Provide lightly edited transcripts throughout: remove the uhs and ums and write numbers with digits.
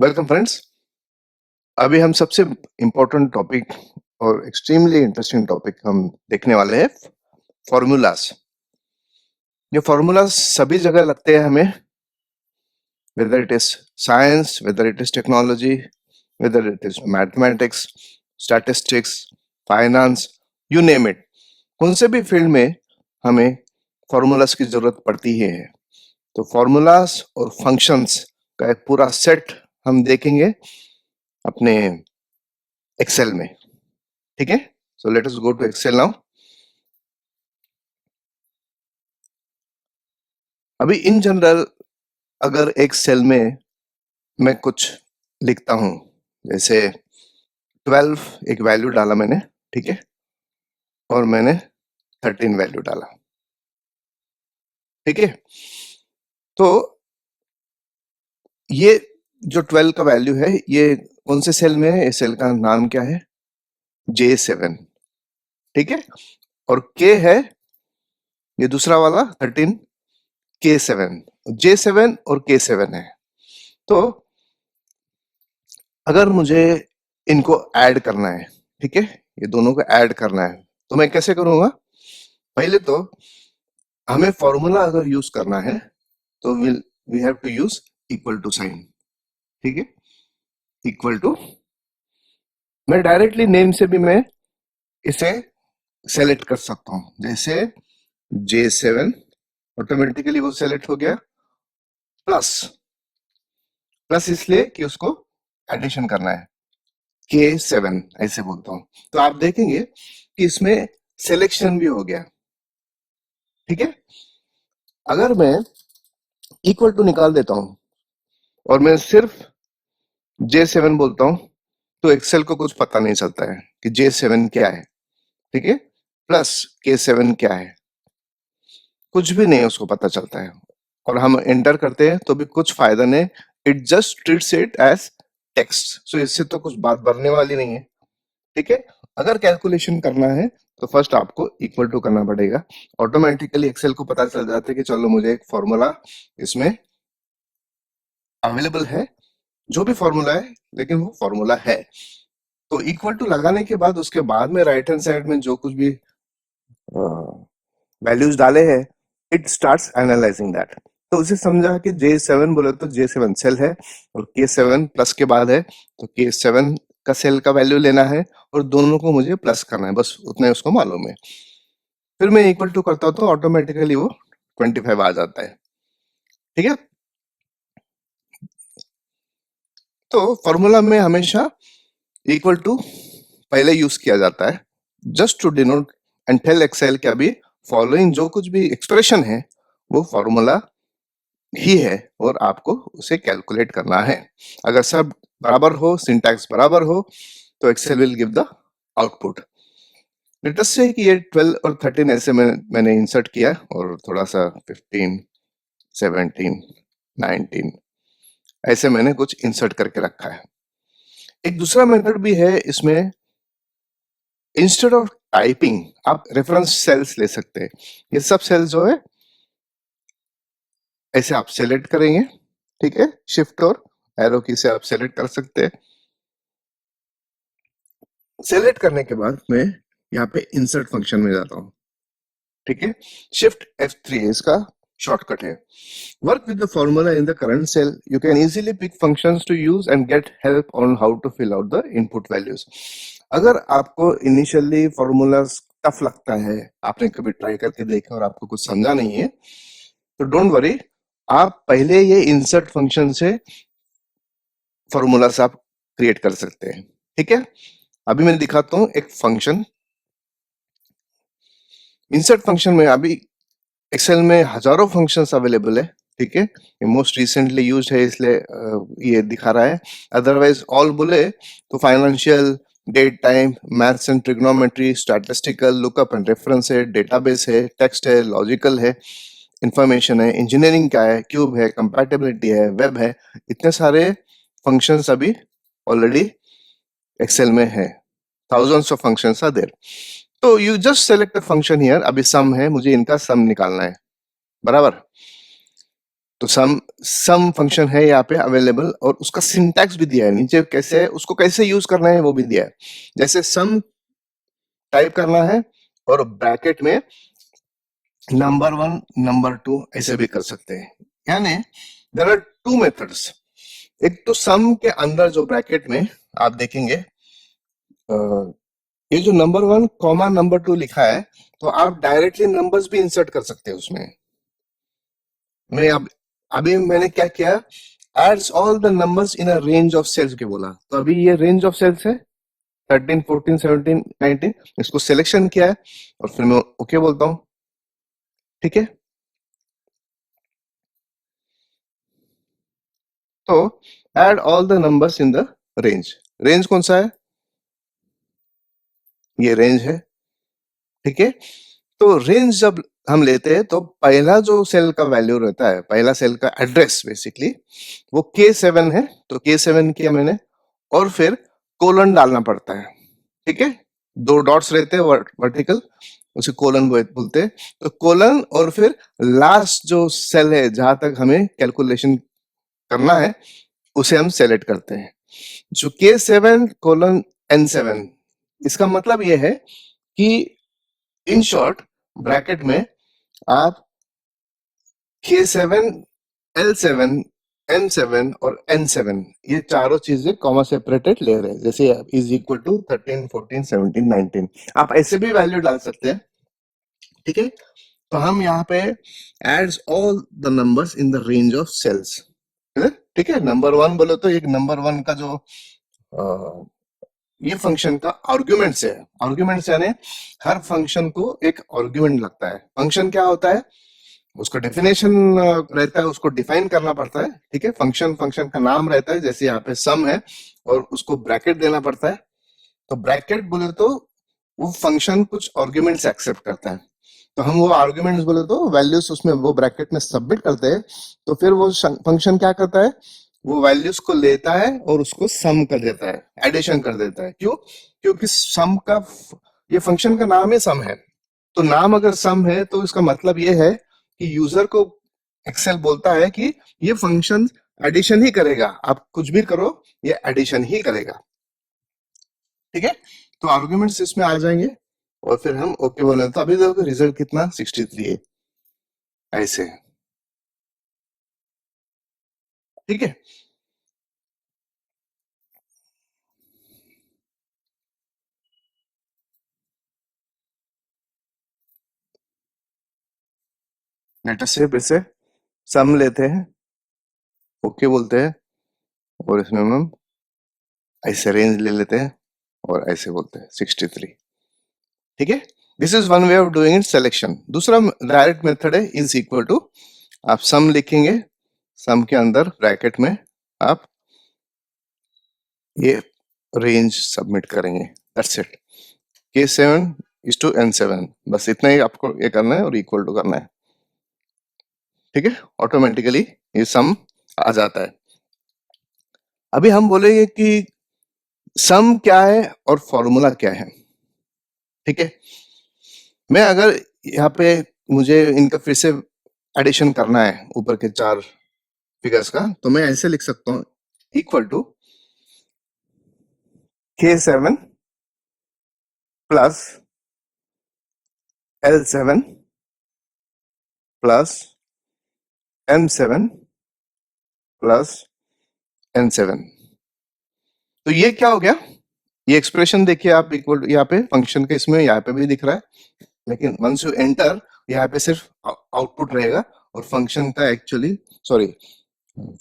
Welcome friends. अभी हम सबसे इम्पोर्टेंट टॉपिक और एक्सट्रीमली इंटरेस्टिंग टॉपिक हम देखने वाले हैं, फॉर्मूलाज। ये फॉर्मूलाज सभी जगह लगते हैं हमें, weather it is science, weather it is technology, weather it is mathematics, statistics, finance, you name it. कौन से भी फील्ड में हमें फॉर्मूलाज की जरूरत पड़ती है। तो फॉर्मूलाज और फंक्शंस का एक पूरा सेट हम देखेंगे अपने एक्सेल में। ठीक है, so let us go to Excel now. अभी इन जनरल अगर एक सेल में मैं कुछ लिखता हूं, जैसे 12 एक वैल्यू डाला मैंने, ठीक है, और मैंने 13 वैल्यू डाला, ठीक है। तो ये जो 12 का वैल्यू है, ये कौन से सेल में है? इस सेल का नाम क्या है? J7, ठीक है। और K है ये दूसरा वाला 13, K7, J7 और K7 है। तो अगर मुझे इनको ऐड करना है, ठीक है, ये दोनों को ऐड करना है, तो मैं कैसे करूंगा? पहले तो हमें फॉर्मूला अगर यूज करना है तो we have to use equal to sign, ठीक है। इक्वल टू, मैं डायरेक्टली नेम से भी मैं इसे सेलेक्ट कर सकता हूं, जैसे J7 ऑटोमेटिकली वो सेलेक्ट हो गया। प्लस, प्लस इसलिए कि उसको एडिशन करना है, K7 ऐसे बोलता हूं। तो आप देखेंगे कि इसमें सिलेक्शन भी हो गया, ठीक है। अगर मैं इक्वल टू निकाल देता हूं और मैं सिर्फ J7 बोलता हूं, तो एक्सेल को कुछ पता नहीं चलता है कि J7 क्या है, ठीक है। प्लस K7 क्या है, कुछ भी नहीं उसको पता चलता है। और हम एंटर करते हैं तो भी कुछ फायदा नहीं, it just treats it as text. So इससे तो कुछ बात बनने वाली नहीं है, ठीक है। अगर कैलकुलेशन करना है तो फर्स्ट आपको इक्वल टू करना पड़ेगा। ऑटोमेटिकली एक्सेल को पता चल जाता है कि चलो मुझे एक फॉर्मूला इसमें अवेलेबल है, जो भी फॉर्मूला है, लेकिन वो फॉर्मूला है। तो इक्वल टू लगाने के बाद उसके बाद में राइट हैंड साइड में जो कुछ भी वैल्यूज डाले हैं, इट स्टार्ट्स एनालाइजिंग दैट। तो उसे समझा कि J7 बोले तो J7 सेल है, और K7 प्लस के बाद है, तो K7 का सेल का वैल्यू लेना है और दोनों को मुझे प्लस करना है, बस उतना ही उसको मालूम है। फिर मैं इक्वल टू करता हूं तो ऑटोमेटिकली वो 25 आ जाता है, ठीक है। तो फॉर्मूला में हमेशा इक्वल टू पहले यूज किया जाता है, just to denote and tell Excel कि अभी फॉलोइंग जो कुछ भी एक्सप्रेशन है वो फॉर्मूला ही है और आपको उसे कैलकुलेट करना है। अगर सब बराबर हो, सिंटैक्स बराबर हो, तो Excel will give the output. Let us say कि ये 12 और 13 ऐसे मैंने इंसर्ट किया, और थोड़ा सा 15, 17, 19 ऐसे मैंने कुछ इंसर्ट करके रखा है। एक दूसरा मेथड भी है इसमें, इंस्टेड ऑफ टाइपिंग आप रेफरेंस सेल्स ले सकते हैं। ये सब सेल्स जो है ऐसे आप सेलेक्ट करेंगे, ठीक है, शिफ्ट और एरो की से आप सेलेक्ट कर सकते हैं। सेलेक्ट करने के बाद मैं यहाँ पे इंसर्ट फंक्शन में जाता हूँ, ठीक है। शिफ्ट F3 इसका शॉर्टकट है। Work with the formula in the current cell, you can easily pick functions to use and get help on how to fill out the input values. अगर आपको initially formula tough लगता है, आपने कभी try करके देखा और आपको कुछ समझा नहीं है, तो डोंट वरी, आप पहले ये इंसर्ट फंक्शन से फॉर्मूलास आप क्रिएट कर सकते हैं, ठीक है। अभी मैं दिखाता हूँ एक फंक्शन। इंसर्ट फंक्शन में अभी एक्सेल में हजारों फंक्शंस अवेलेबल है, ठीक है। ये मोस्ट रिसेंटली यूज है इसलिए ये दिखा रहा है। अदरवाइज ऑल बोले तो financial, date time, maths and trigonometry, statistical, lookup and reference है, डेटाबेस है, टेक्स्ट है, लॉजिकल है, इंफॉर्मेशन है, इंजीनियरिंग का है, क्यूब है, कंपैटिबिलिटी है, वेब है। इतने सारे फंक्शंस अभी ऑलरेडी एक्सेल में है। thousands of functions are there. तो you just select a function here. अभी सम है, मुझे इनका सम निकालना है, बराबर। तो सम फंक्शन है यहाँ पे अवेलेबल और उसका सिंटैक्स भी दिया है नीचे, कैसे है उसको कैसे यूज करना है वो भी दिया है। जैसे सम टाइप करना है और ब्रैकेट में नंबर 1 नंबर 2 ऐसे भी कर सकते हैं। यानी देयर आर टू मेथड्स। एक तो सम के अंदर जो ब्रैकेट में आप देखेंगे ये जो नंबर 1 कॉमा नंबर 2 लिखा है, तो आप डायरेक्टली नंबर्स भी इंसर्ट कर सकते हैं उसमें। मैं अब अभी मैंने क्या किया, adds all the numbers in a range of cells के बोला, तो अभी ये रेंज ऑफ सेल्स है 13 14 17 19, इसको सिलेक्शन किया है और फिर मैं ओके बोलता हूं। ठीक है, तो add all the numbers in the range. Range कौन सा है, ये रेंज है। ठीक है, तो रेंज जब हम लेते हैं तो पहला जो सेल का वैल्यू रहता है, पहला सेल का एड्रेस बेसिकली वो K7 है, तो K7 किया मैंने और फिर कोलन डालना पड़ता है। ठीक है, दो डॉट्स रहते हैं वर्टिकल, उसे कोलन बोलते हैं। तो कोलन और फिर लास्ट जो सेल है जहां तक हमें कैलकुलेशन करना है उसे हम सेलेक्ट करते हैं। जो K7:N7, इसका मतलब यह है कि इन शॉर्ट ब्रैकेट में आप K7, L7, M7 और N7 ये चारों चीजें कॉमा सेपरेटेड ले रहे हैं, जैसे इज इक्वल टू 13 14 17 19। आप ऐसे भी वैल्यू डाल सकते हैं। ठीक है, तो हम यहाँ पे adds all the numbers in the range of cells. ठीक है, नंबर 1 बोले तो एक नंबर 1 का जो ये फंक्शन का आर्ग्यूमेंट्स है। आर्ग्यूमेंट्स यानी हर फंक्शन को एक आर्ग्यूमेंट लगता है। फंक्शन क्या होता है, उसका डेफिनेशन रहता है, उसको डिफाइन करना पड़ता है। ठीक है, फंक्शन फंक्शन का नाम रहता है, जैसे यहाँ पे सम है और उसको ब्रैकेट देना पड़ता है। तो ब्रैकेट बोले तो वो फंक्शन कुछ आर्ग्यूमेंट्स एक्सेप्ट करता है, तो हम वो आर्ग्यूमेंट्स बोले तो वैल्यूज उसमें वो ब्रैकेट में सबमिट करते हैं। तो फिर वो फंक्शन क्या करता है, वो वैल्यूज को लेता है और उसको सम कर देता है, एडिशन कर देता है। क्यों, क्योंकि सम का ये फंक्शन का नाम ही सम है। तो नाम अगर सम है तो इसका मतलब ये है कि यूजर को एक्सेल बोलता है कि ये फंक्शन एडिशन ही करेगा, आप कुछ भी करो ये एडिशन ही करेगा। ठीक है, तो आर्ग्यूमेंट्स इसमें आ जाएंगे और फिर हम ओके बोले तो अभी देखो रिजल्ट कितना 63 है ऐसे। ठीक है, लेटर से फिर से सम लेते हैं, ओके बोलते हैं और इसमें हम ऐसे रेंज ले लेते हैं और ऐसे बोलते हैं 63। ठीक है, this is one way of doing it selection. दूसरा डायरेक्ट मेथड है इज इक्वल टू, आप सम लिखेंगे, सम के अंदर ब्रैकेट में आप ये रेंज सबमिट करेंगे, दैट्स इट। K7:N7, बस इतना ही आपको ये करना है और इक्वल टू करना है। ठीक है, ऑटोमेटिकली ये सम आ जाता है। अभी हम बोलेंगे कि सम क्या है और फॉर्मूला क्या है। ठीक है, मैं अगर यहाँ पे मुझे इनका फिर से एडिशन करना है ऊपर के चार फिगर्स का, तो मैं ऐसे लिख सकता हूँ equal to K7 plus L7 plus M7 plus N7। तो ये क्या हो गया, ये एक्सप्रेशन देखिए आप, इक्वल यहाँ पे फंक्शन के इसमें यहाँ पे भी दिख रहा है, लेकिन वंस यू एंटर यहाँ पे सिर्फ आउटपुट रहेगा और फंक्शन का एक्चुअली सॉरी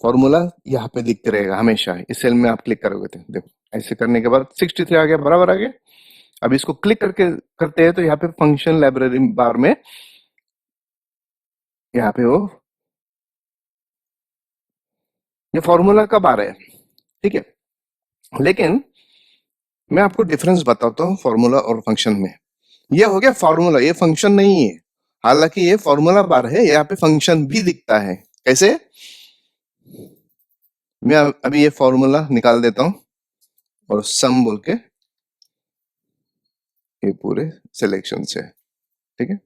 फॉर्मूला यहाँ पे दिखते रहेगा हमेशा। इस सेल में आप क्लिक करोगे तो देखो ऐसे करने के बाद 63 आ गया, बराबर आ गया। अब इसको क्लिक करके करते हैं तो यहाँ पे फंक्शन लाइब्रेरी बार में यहाँ पे वो ये फॉर्मूला का बार है। ठीक है, लेकिन मैं आपको डिफरेंस बताता हूँ फॉर्मूला और फंक्शन में। ये हो गया फॉर्मूला, ये फंक्शन नहीं है, हालांकि ये फॉर्मूला बार है, यहाँ पे फंक्शन भी दिखता है। कैसे, मैं अभी ये फॉर्मूला निकाल देता हूं और सम बोल के ये पूरे सिलेक्शन से। ठीक है,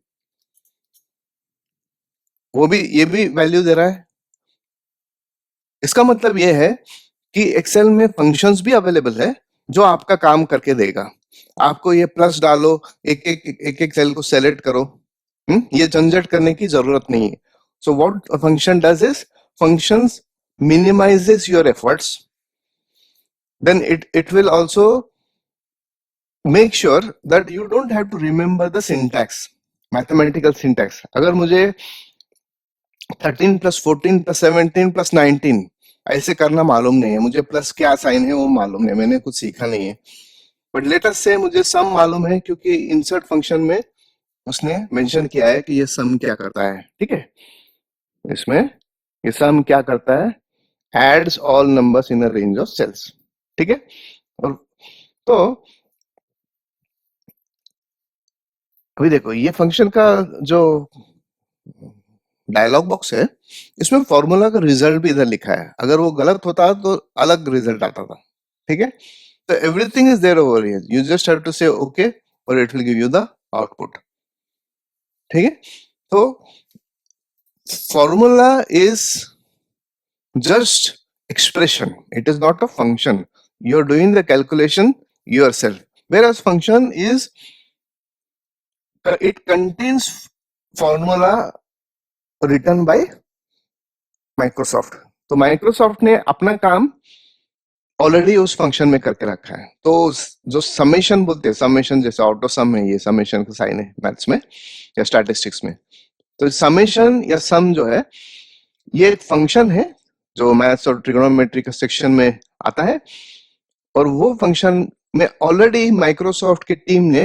वो भी ये भी वैल्यू दे रहा है इसका मतलब ये है कि एक्सेल में फंक्शंस भी अवेलेबल है जो आपका काम करके देगा। आपको ये प्लस डालो, एक सेल को सेलेक्ट करो, ये झंझट करने की जरूरत नहीं है। So what function does is functions minimizes your efforts, then it will also make sure that you don't have to remember the syntax, mathematical syntax। अगर मुझे 13 प्लस 14 प्लस 17 प्लस 19 ऐसे करना मालूम नहीं है, मुझे प्लस क्या साइन है वो मालूम नहीं है, मैंने कुछ सीखा नहीं है, बट लेटर से मुझे सम मालूम है क्योंकि इंसर्ट फंक्शन में उसने मेंशन किया है कि ये सम क्या करता है। ठीक है, इसमें ये सम क्या करता है, adds all numbers in a range of cells. ठीक है, और तो अभी देखो ये फंक्शन का जो डायलॉग बॉक्स है, इसमें फॉर्मूला का रिजल्ट भी इधर लिखा है, अगर वो गलत होता तो अलग रिजल्ट आता था। ठीक है, तो everything is there over here, you just have to say okay और it will give you the output. ठीक है, तो formula is just expression, it is not a function, you're doing the calculation yourself, whereas function is it contains formula written by Microsoft। तो Microsoft ने अपना काम already उस function में करके रखा है। तो जो समेशन बोलते हैं, समेशन जैसे ऑटो सम है, ये समेशन का साइन है मैथ्स में या स्टैटिस्टिक्स में, तो समेशन या सम जो है ये एक फंक्शन है जो मैथ्स और ट्रिग्नोमेट्री का सेक्शन में आता है, और वो फंक्शन में ऑलरेडी माइक्रोसॉफ्ट की टीम ने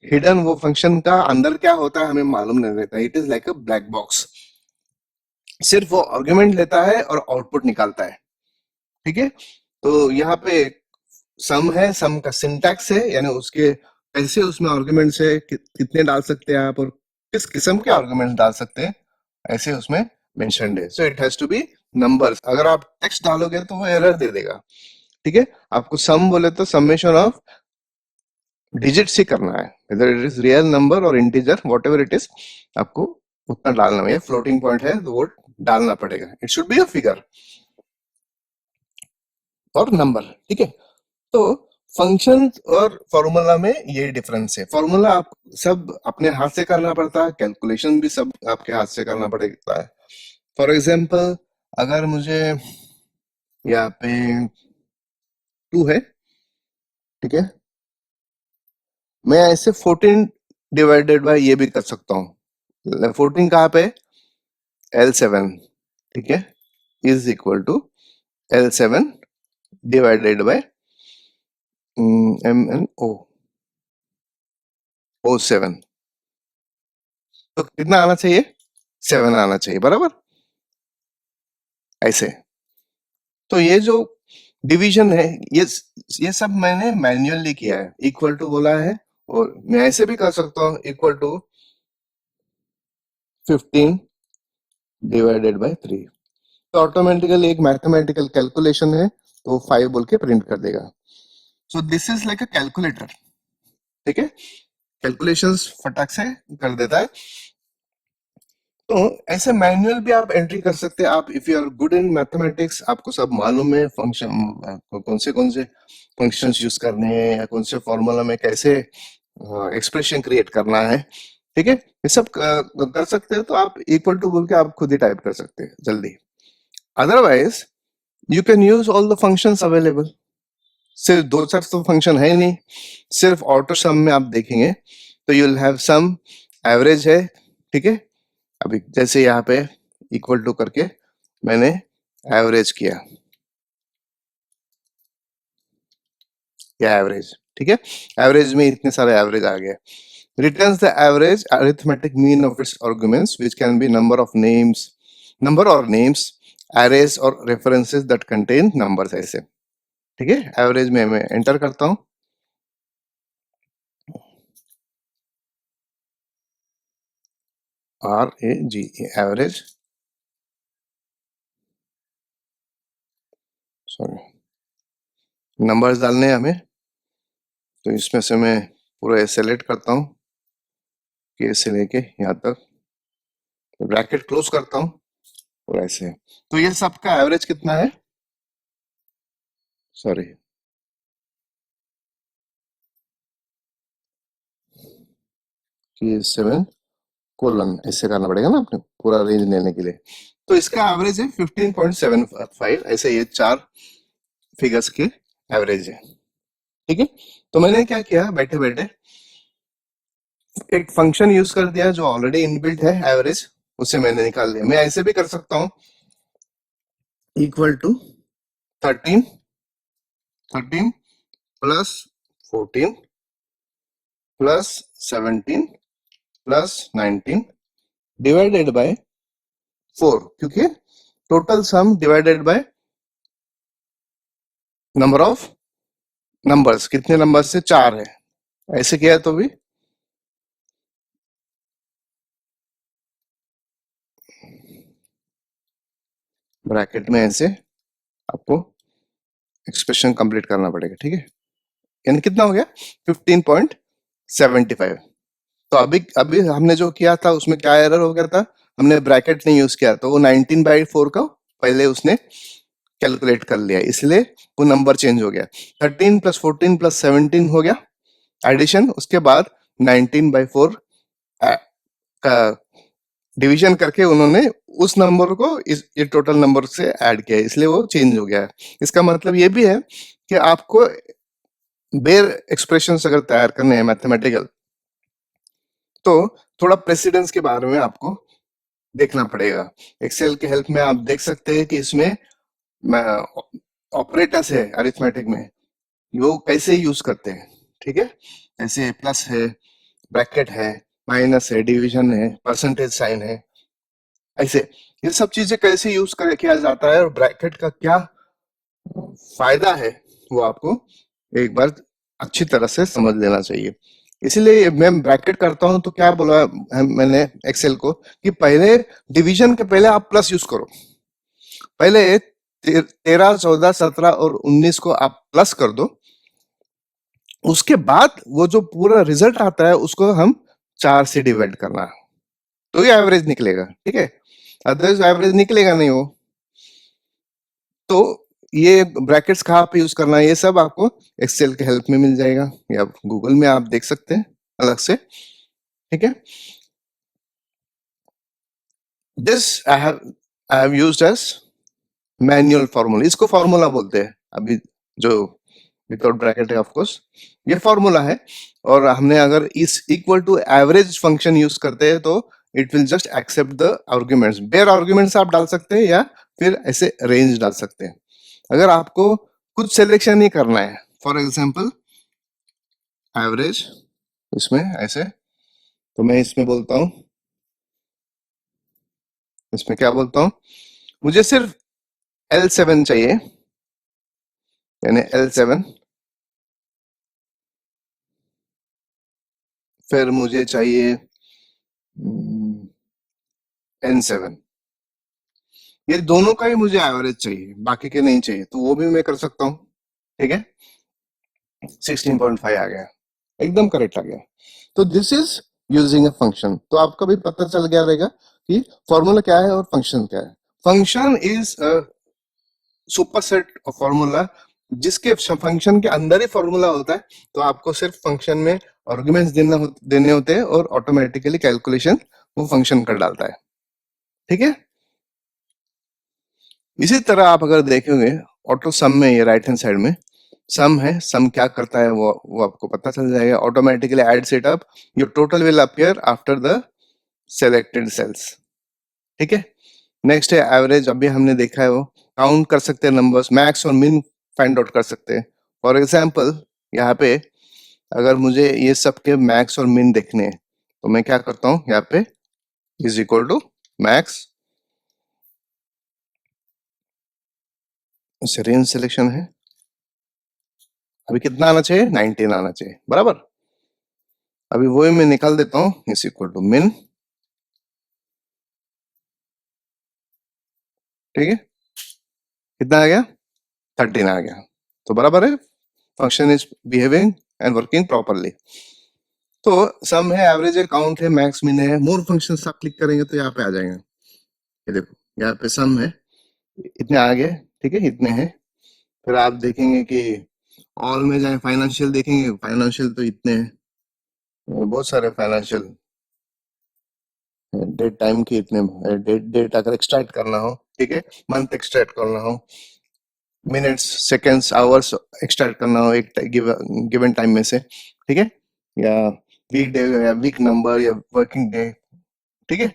हिडन वो फंक्शन का अंदर क्या होता है हमें मालूम नहीं रहता, it is like a black box, सिर्फ वो आर्गुमेंट लेता है और आउटपुट निकालता है। ठीक है, तो यहाँ पे सम है, सम का सिंटैक्स है, यानी उसके कैसे उसमें आर्गुमेंट्स है, कितने डाल सकते हैं आप और किस किस्म के आर्गुमेंट डाल सकते हैं, ऐसे उसमें मेंशन्ड है। So it has to be numbers, अगर आप टेक्स्ट डालोगे तो वो एरर दे देगा। ठीक है, आपको सम बोले तो समेशन ऑफ डिजिट्स ही करना है, whether it is real number और integer, whatever it is, आपको उतना डालना है। फ्लोटिंग पॉइंट है तो वो डालना पड़ेगा, it should be a figure और नंबर। ठीक है, तो फंक्शन और फॉर्मूला में ये डिफरेंस है, फॉर्मूला आप सब अपने हाथ से करना पड़ता है, कैलकुलेशन भी सब आपके हाथ से करना पड़ता है। फॉर एग्जाम्पल अगर मुझे यहाँ पे 2 है, ठीक है, मैं ऐसे 14 डिवाइडेड बाय ये भी कर सकता हूँ। 14 कहाँ पे, L7, ठीक है, is equal to L7 divided by MNO O7, तो कितना आना चाहिए, 7 आना चाहिए, बराबर ऐसे। तो ये जो डिवीजन है ये सब मैंने मैन्युअली किया है, इक्वल टू बोला है, और मैं ऐसे भी कर सकता हूँ इक्वल टू 15 डिवाइडेड बाय 3, तो ऑटोमेटिकली एक मैथमेटिकल कैलकुलेशन है तो 5 बोल के प्रिंट कर देगा। So this is like a calculator. ठीक है, कैलकुलेशंस फटाक से कर देता है। तो ऐसे मैनुअल भी आप एंट्री कर सकते हैं। आप if you are good in mathematics, आपको सब मालूम है फंक्शन कौन से फंक्शंस यूज करने हैं या कौन से फॉर्मूला में कैसे एक्सप्रेशन क्रिएट करना है, ठीक है, ये सब कर सकते हैं, तो आप इक्वल टू बोल के आप खुद ही टाइप कर सकते हैं जल्दी। Otherwise you can use all the functions available, सिर्फ 2 4 तो फंक्शन है ही नहीं, सिर्फ ऑटो सम में आप देखेंगे तो you will have some, average है। ठीक है, अभी जैसे यहाँ पे इक्वल टू करके मैंने एवरेज किया, या एवरेज, ठीक है, एवरेज में इतने सारे एवरेज आ गए। Returns the average arithmetic mean of its arguments which can be number of names, number और नेम्स, एरेज और रेफरेंसेस दैट कंटेन नंबर्स, ऐसे। ठीक है, एवरेज में मैं एंटर करता हूँ, RAG, एवरेज, सॉरी, नंबर्स डालने हैं हमें, तो इसमें से मैं पूरा सेलेक्ट करता हूँ के से लेके यहाँ तक, ब्रैकेट क्लोज करता हूँ और ऐसे। तो ये सबका एवरेज कितना है, सॉरी, कि 7 कोलन ऐसे करना पड़ेगा ना आपने पूरा रेंज लेने के लिए। तो इसका एवरेज है 15.75, ऐसे ये चार फिगर्स के एवरेज है। ठीक है, तो मैंने क्या किया, बैठे बैठे एक फंक्शन यूज कर दिया जो ऑलरेडी इनबिल्ट है एवरेज, उसे मैंने निकाल लिया। मैं ऐसे भी कर सकता हूँ, equal to 13 13 plus 14 plus 17 plus 19 divided by 4, क्योंकि total sum divided by number of numbers, कितने नंबर से 4 है, ऐसे किया तो भी ब्रैकेट में ऐसे आपको एक्सप्रेशन कंप्लीट करना पड़ेगा। ठीक है, यानी कितना हो गया 15.75। तो अभी अभी हमने जो किया था उसमें क्या एरर हो गया था, हमने ब्रैकेट नहीं यूज किया, तो वो 19/4 का पहले उसने कैलकुलेट कर लिया, इसलिए वो नंबर चेंज हो गया। 13 प्लस 14 प्लस 17 हो गया एडिशन, उसके बाद 19/4 का डिवीजन करके उन्होंने उस नंबर को इस ये टोटल नंबर से ऐड किया, इसलिए वो चेंज हो गया है। इसका मतलब ये भी है कि आपको बेर एक्सप्रेशंस अगर तैयार करने हैं मैथमेटिकल, तो थोड़ा प्रेसिडेंस के बारे में आपको देखना पड़ेगा। एक्सेल के हेल्प में आप देख सकते हैं कि इसमें ऑपरेटर्स है अरिथमेटिक में, वो कैसे यूज करते हैं। ठीक है, ऐसे प्लस है, ब्रैकेट है, माइनस है, डिवीजन है, परसेंटेज साइन है, ऐसे ये सब चीजें कैसे यूज कर किया जाता है और ब्रैकेट का क्या फायदा है, वो आपको एक बार अच्छी तरह से समझ लेना चाहिए। इसीलिए मैं ब्रैकेट करता हूं तो क्या बोला है मैंने एक्सेल को, कि पहले डिवीजन के पहले आप प्लस यूज करो, पहले 13 14 17 और 19 को आप प्लस कर दो, उसके बाद वो जो पूरा रिजल्ट आता है उसको हम 4 से डिवाइड करना, तो ये एवरेज निकलेगा। ठीक है, अदरवाइज एवरेज निकलेगा नहीं वो। तो ये ब्रैकेट्स कहाँ पे यूज करना है, ये सब आपको एक्सेल के हेल्प में मिल जाएगा, या गूगल में आप देख सकते हैं अलग से। ठीक है, this I have used as manual formula, इसको फॉर्मूला बोलते हैं अभी, जो विदाउट ब्रैकेट है ऑफ कोर्स, ये फॉर्मूला है। और हमने अगर इस equal to average function use करते हैं तो it will just accept the arguments, bare arguments आप डाल सकते हैं या फिर ऐसे रेंज डाल सकते हैं। अगर आपको कुछ सिलेक्शन नहीं करना है, फॉर एग्जाम्पल एवरेज, इसमें ऐसे, तो मैं इसमें बोलता हूं, इसमें क्या बोलता हूं, मुझे सिर्फ L7 चाहिए, यानी L7, फिर मुझे चाहिए N7, ये दोनों का ही मुझे एवरेज चाहिए, बाकी के नहीं चाहिए, तो वो भी मैं कर सकता हूँ। ठीक है, 16.5 आ गया, एकदम करेक्ट आ गया। तो this is using a function, तो आपको भी पता चल गया रहेगा कि फॉर्मूला क्या है और फंक्शन क्या है। Function is a superset of formula, जिसके फंक्शन के अंदर ही फॉर्मूला होता है, तो आपको सिर्फ फंक्शन में आर्गुमेंट्स देने होते हैं और ऑटोमेटिकली कैलकुलेशन वो फंक्शन कर डालता है। ठीक है, इसी तरह आप अगर देखेंगे ऑटो सम में, ये राइट हैंड साइड में सम है, सम क्या करता है वो आपको पता चल जाएगा। Automatically add setup, your total will appear after the selected cells. ठीक है, नेक्स्ट है एवरेज, अभी हमने देखा है, वो काउंट कर सकते हैं नंबर्स, मैक्स और मिन फाइंड आउट कर सकते हैं। फॉर एग्जाम्पल यहाँ पे अगर मुझे ये सब के मैक्स और मिन देखने हैं, तो मैं क्या करता हूँ, यहाँ पे is equal to max, range selection है, अभी कितना आना चाहिए, 19 आना चाहिए, बराबर। अभी वो मैं निकाल देता हूँ, इज इक्वल टू मिन। ठीक है, कितना आ गया, 13 आ गया, तो बराबर है, function is behaving and working properly. तो सम है, एवरेज है, काउंट है, मैक्स मिन है, मोर फंक्शंस आप क्लिक करेंगे तो यहाँ पे आ जाएंगे। ये देखो यहाँ पे सम है, इतने आ गए, ठीक है, इतने हैं, फिर आप देखेंगे कि ऑल में जाए, फाइनेंशियल देखेंगे, फाइनेंशियल तो इतने हैं, बहुत सारे फाइनेंशियल डेट टाइम के इतने, डेट डेट अगर एक्सट्रैक्ट करना हो, ठीक है, मंथ एक्सट्रैक्ट करना हो, मिनट्स सेकेंड्स आवर्स एक्सट्रैक्ट करना हो एक गिवन टाइम में से, ठीक है, या वीक डे या वीक नंबर या वर्किंग डे, ठीक है,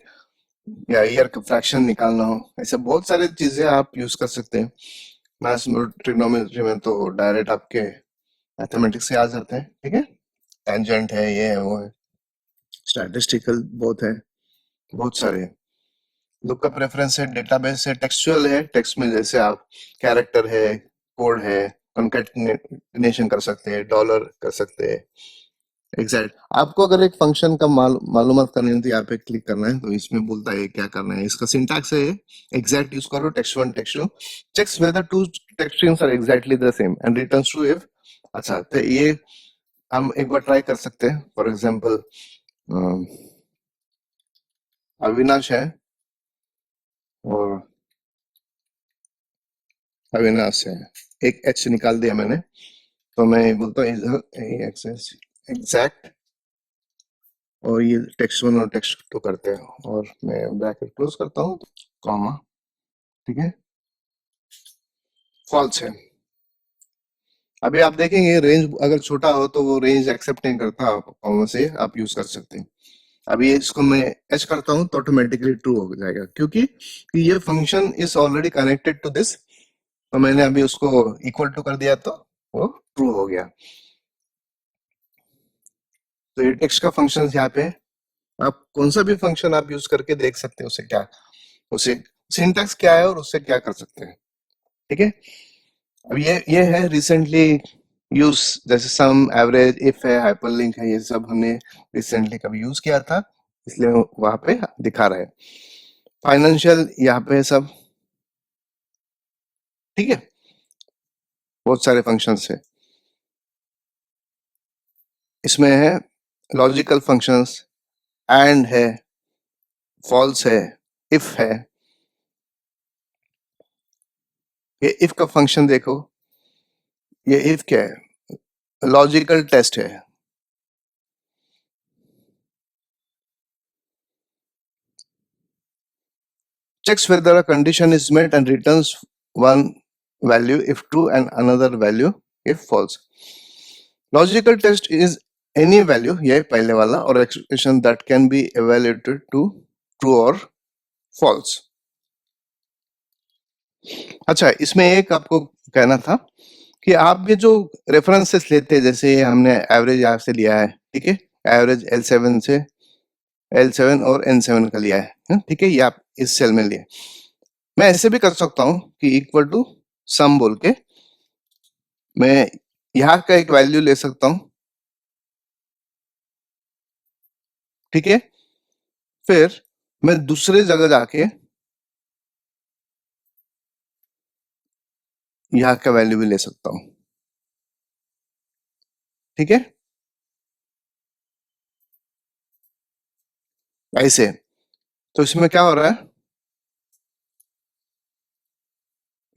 या ईयर का फ्रैक्शन निकालना हो, ऐसे बहुत सारी चीजें आप यूज कर सकते हैं। मैथ्स में, ट्रिग्नोमेट्री में तो डायरेक्ट आपके मैथमेटिक्स से आ जाते हैं, ठीक है, टेंजेंट है, ये है, वो है, स्टैटिस्टिकल बहुत है, बहुत सारे हैं। लुकअप रेफरेंस है, डेटाबेस है, टेक्सचुअल है, टेक्स्ट में जैसे आप कैरेक्टर है, कोड है, कंकैटिनेशन कर सकते हैं, डॉलर कर सकते हैं, एग्जैक्ट। आपको अगर एक फंक्शन का मालूमात करनी है तो यहाँ पे क्लिक करना है, तो इसमें बोलता है क्या करना है, इसका सिंटैक्स है एग्जैक्ट यूज करो, text one text two, checks whether two text strings are exactly the same and returns true if. अच्छा, तो ये हम एक बार ट्राई कर सकते हैं। फॉर एग्जांपल अविनाश है और अविनाश है, एक एच निकाल दिया मैंने, तो मैं बोलता हूँ एक्सेस एग्जैक्ट, और ये टेक्स्ट वन और टेक्स्ट टू करते हैं, और मैं ब्रैकेट क्लोज करता हूँ, कॉमा, ठीक है, फॉल्स है। अभी आप देखेंगे रेंज अगर छोटा हो तो वो रेंज एक्सेप्ट नहीं करता, कॉमा से आप यूज कर सकते हैं। अभी इसको मैं एच करता हूँ तो ऑटोमेटिकली ट्रू हो जाएगा, क्योंकि ये function is already connected to this, तो मैंने अभी उसको इक्वल टू कर दिया तो वो ट्रू हो गया। तो ये टेक्स्ट का फंक्शन यहाँ पे, आप कौन सा भी फंक्शन आप यूज करके देख सकते हैं उसे क्या, उसे सिंटैक्स क्या है और उससे क्या कर सकते हैं, ठीक है। अब ये है रिसेंटली यूज, जैसे सम, एवरेज, इफ है, हाइपरलिंक है, ये सब हमने रिसेंटली कभी यूज किया था, इसलिए वहां पे दिखा रहा है। फाइनेंशियल यहाँ पे सब, ठीक है, बहुत सारे फंक्शंस है इसमें है, लॉजिकल फंक्शंस, एंड है, फॉल्स है, इफ है। ये इफ का फंक्शन देखो, ये इफ क्या है, लॉजिकल टेस्ट है, checks whether a condition is met and returns one value if true and another value if false. Logical test is any value, ये पहले वाला, और expression that can be evaluated to true or false. अच्छा, इसमें एक आपको कहना था कि आप ये जो रेफरेंसेस लेते हैं, जैसे हमने एवरेज यहाँ से लिया है, ठीक है, एवरेज L7 से, L7 और N7 का लिया है, ठीक है, ये आप इस सेल में लिए। मैं ऐसे भी कर सकता हूँ कि इक्वल टू सम बोल के मैं यहाँ का एक वैल्यू ले सकता हूँ, ठीक है, फिर मैं दूसरे जगह जाके यहाँ का वैल्यू भी ले सकता हूँ, ठीक है, ऐसे। तो इसमें क्या हो रहा है,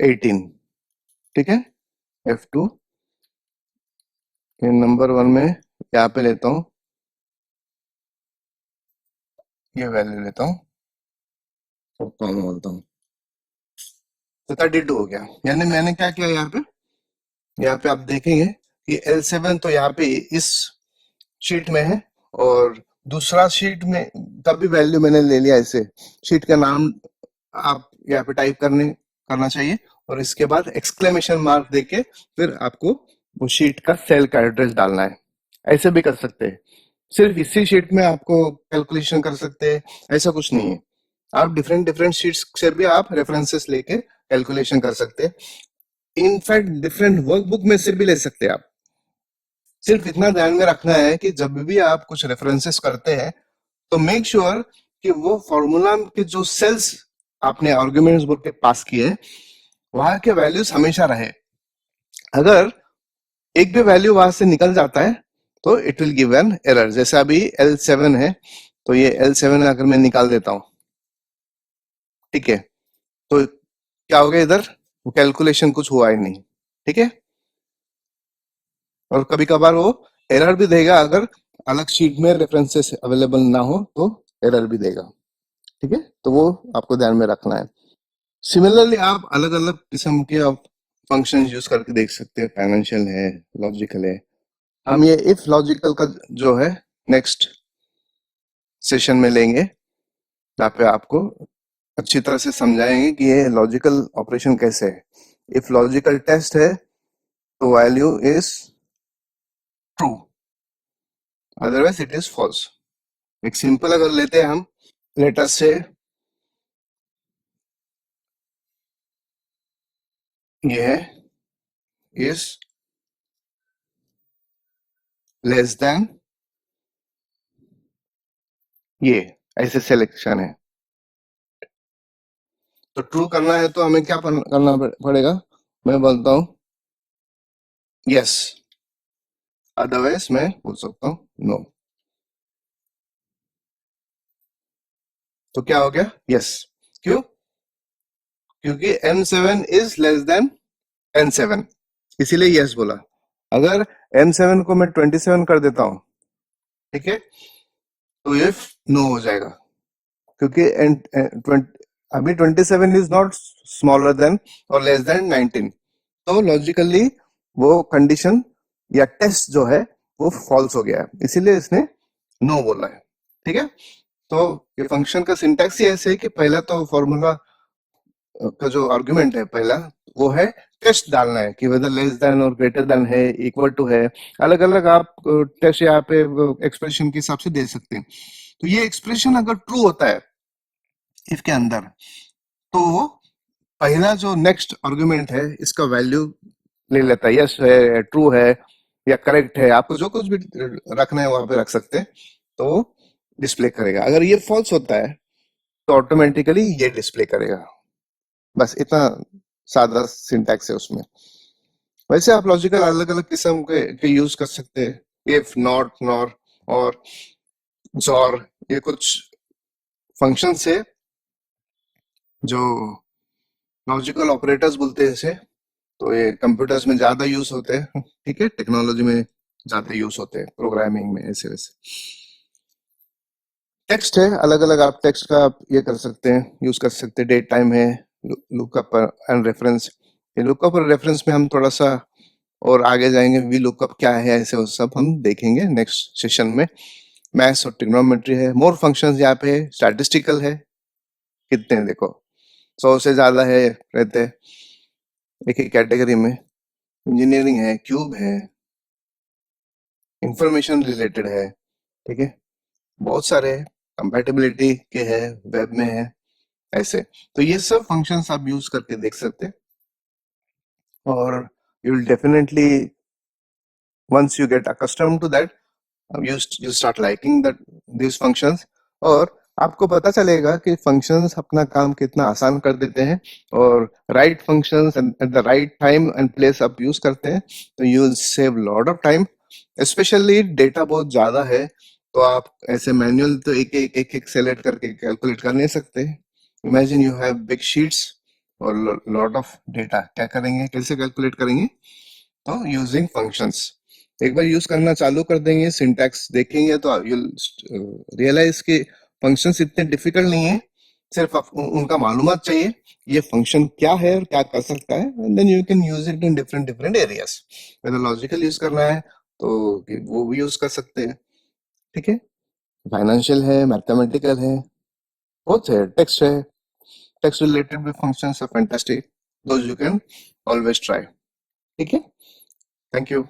18, ठीक है, F2 ये नंबर वन में यहाँ पे लेता हूँ, ये वैल्यू लेता हूँ, और कॉमा बोलता हूँ, तो 32 हो गया। यानी मैंने क्या किया यहाँ पे आप देखेंगे कि L7 तो यहाँ पे इस शीट में है, और दूसरा शीट में का भी वैल्यू मैंने ले लिया, ऐसे शीट का नाम आप यहाँ पे टाइप करना चाहिए, और इसके बाद एक्सक्लेमेशन मार्क देके फिर आपको वो शीट का सेल का एड्रेस डालना है। ऐसे भी कर सकते हैं, सिर्फ इसी शीट में आपको कैलकुलेशन कर सकते हैं, ऐसा कुछ नहीं है। आप डिफरेंट डिफरेंट शीट्स से भी आप रेफरेंसेस लेके कैलकुलेशन कर सकते हैं, इनफैक्ट डिफरेंट वर्कबुक में से भी ले सकते हैं आप। सिर्फ इतना ध्यान में रखना है कि जब भी आप कुछ रेफरेंसेस करते हैं तो मेक श्योर कि वो फॉर्मूला के जो सेल्स आपने आर्गुमेंट्स बोल के पास किए वहां के वैल्यूज हमेशा रहे। अगर एक भी वैल्यू वहां से निकल जाता है तो it will give an error. जैसे अभी L7 है, तो ये L7 अगर मैं निकाल देता हूं, ठीक है, तो क्या हो गया, इधर वो कैलकुलेशन कुछ हुआ ही नहीं, ठीक है। और कभी कभार वो एरर भी देगा, अगर अलग शीट में रेफरेंसेस अवेलेबल ना हो तो एरर भी देगा। ठीक है, तो वो आपको ध्यान में रखना है। सिमिलरली आप अलग अलग किस्म के आप फंक्शन यूज करके देख सकते हैं। फाइनेंशियल है, लॉजिकल है। हम ये इफ लॉजिकल का जो है नेक्स्ट सेशन में लेंगे, जहाँ पे आपको अच्छी तरह से समझाएंगे कि ये लॉजिकल ऑपरेशन कैसे है। इफ लॉजिकल टेस्ट है तो value is true, otherwise it is false. एक सिंपल अगर लेते हैं हम, लेटर से ये है इज लेस देन ये, ऐसे सिलेक्शन है। तो ट्रू करना है तो हमें क्या करना पड़ेगा, मैं बोलता हूँ यस, अदरवाइज मैं बोल सकता हूँ नो। तो क्या हो गया, यस। क्यों? क्योंकि M7 is less than N7, इसीलिए यस बोला। अगर M7 को मैं 27 कर देता हूं, ठीक है, तो ये नो हो जाएगा। क्योंकि अभी 27 इज नॉट स्मॉलर देन और लेस देन 19, तो लॉजिकली वो कंडीशन या टेस्ट जो है वो फॉल्स हो गया है, इसीलिए इसने नो बोला है। ठीक है, तो ये फंक्शन का सिंटैक्स ही ऐसे है कि पहला तो फॉर्मूला का जो आर्गुमेंट है पहला, वो है टेस्ट डालना है कि वेदर लेस देन और ग्रेटर देन है, इक्वल टू है। अलग अलग आप टेस्ट यहाँ पे एक्सप्रेशन के हिसाब से दे सकते हैं। तो ये एक्सप्रेशन अगर ट्रू होता है इफ के अंदर, तो पहला जो नेक्स्ट आर्गुमेंट है इसका वैल्यू ले लेता है, यस है, ट्रू है या करेक्ट है, आपको जो कुछ भी रखना है वहां पे रख सकते हैं, तो डिस्प्ले करेगा। अगर ये फॉल्स होता है तो ऑटोमेटिकली ये डिस्प्ले करेगा। बस इतना सादा सिंटैक्स है उसमें। वैसे आप लॉजिकल अलग अलग किस्म के यूज कर सकते हैं, इफ, नॉट, नॉर और जॉर, ये कुछ फंक्शन है जो लॉजिकल ऑपरेटर्स बोलते हैं इसे। तो ये कंप्यूटर्स में ज्यादा यूज होते हैं, ठीक है, टेक्नोलॉजी में ज्यादा यूज होते हैं, प्रोग्रामिंग में ऐसे वैसे। टेक्स्ट है, अलग अलग आप टेक्स्ट का आप ये कर सकते हैं, यूज कर सकते हैं। डेट टाइम है, लुकअप एंड रेफरेंस। ये लुकअप और रेफरेंस में हम थोड़ा सा और आगे जाएंगे, वी लुकअप क्या है, ऐसे वो सब हम देखेंगे नेक्स्ट सेशन में। मैथ्स और ट्रिग्नोमेट्री है, मोर फंक्शंस यहाँ पे, स्टैटिस्टिकल है, कितने हैं देखो, 100 से ज्यादा है रहते हैं एक एक कैटेगरी में। इंजीनियरिंग है, क्यूब है, इंफॉर्मेशन रिलेटेड है, ठीक है, बहुत सारे कंपैटिबिलिटी के है, वेब में है, ऐसे। तो ये सब फंक्शंस आप यूज करके देख सकते हैं, और you will definitely once you get accustom to that, you start liking that these functions, और आपको पता चलेगा कि फंक्शंस अपना काम कितना आसान कर देते हैं, और right functions at the right time and place आप यूज करते हैं तो you will save lot of time. Specially data बहुत ज्यादा है तो आप ऐसे मैनुअल तो एक सेलेक्ट करके कैलकुलेट कर नहीं सकते। Imagine you have big sheets और लॉट ऑफ डेटा, क्या करेंगे, कैसे कैलकुलेट करेंगे? तो यूजिंग फंक्शंस। एक बार यूज करना चालू कर देंगे, सिंटैक्स देखेंगे तो यू रियलाइज कि फंक्शंस इतने डिफिकल्ट नहीं है, सिर्फ उनका मालूमात चाहिए ये फंक्शन क्या है और क्या कर सकता है, and then you can use it in different different areas. अगर लॉजिकल यूज करना है तो वो भी यूज कर सकते हैं, ठीक है। फाइनेंशियल है, मैथमेटिकल है, बहुत है, टेक्स्ट है, टेक्स्ट रिलेटेड भी functions are fantastic, those you can always try. ठीक है, थैंक यू।